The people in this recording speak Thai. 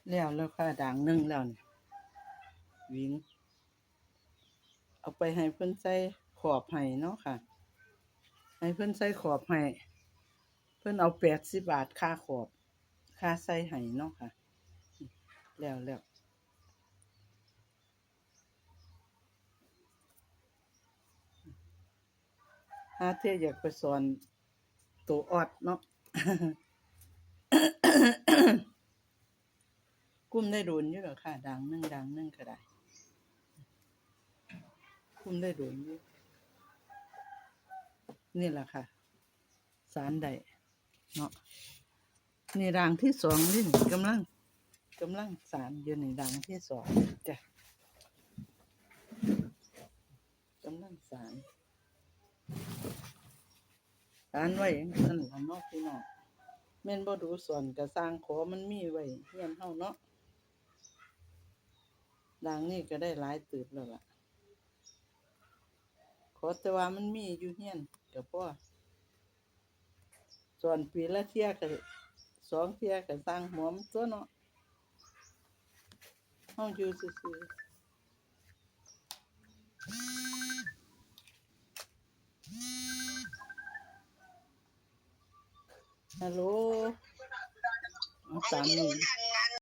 แล้วค่ะด่างหนึ่งแล้วนี่วิงเอาไปให้เพิ่นใส่ขอบให้เนาะค่ะให้เพิ่นใส่ขอบให้เพิ่นเอา80 บาทค่าขอบค่าใส่ให้เนาะค่ะแล้วหาเที่ยอยากไปสอนตัวออดเนาะ กุ้มได้โดนอยู่ดอกค่ะดังหนึ่งก็ได้กุ้มได้โดนอยู่นี่ล่ะค่ะสารได้เนาะนี่ด่างที่2นี่กำลังสารอยู่นี่ด่างที่2จ้ะกำลังสารไว้จังซั่นล่ะเนาะพี่น้องแม่นบ่ดูสอนก็สร้างขอมันมีไว้เฮียนเฮาเนาะด่างนี่ก็ได้หลายเติบแล้วล่ะขอแต่ว่ามันมีอยู่เฮียนก็พอสอนปีละเที่ยก็2เที่ยก็สร้างหัวมันตัวเนาะเฮาอยู่ซื่อๆฮัลโหลเอาตามนี้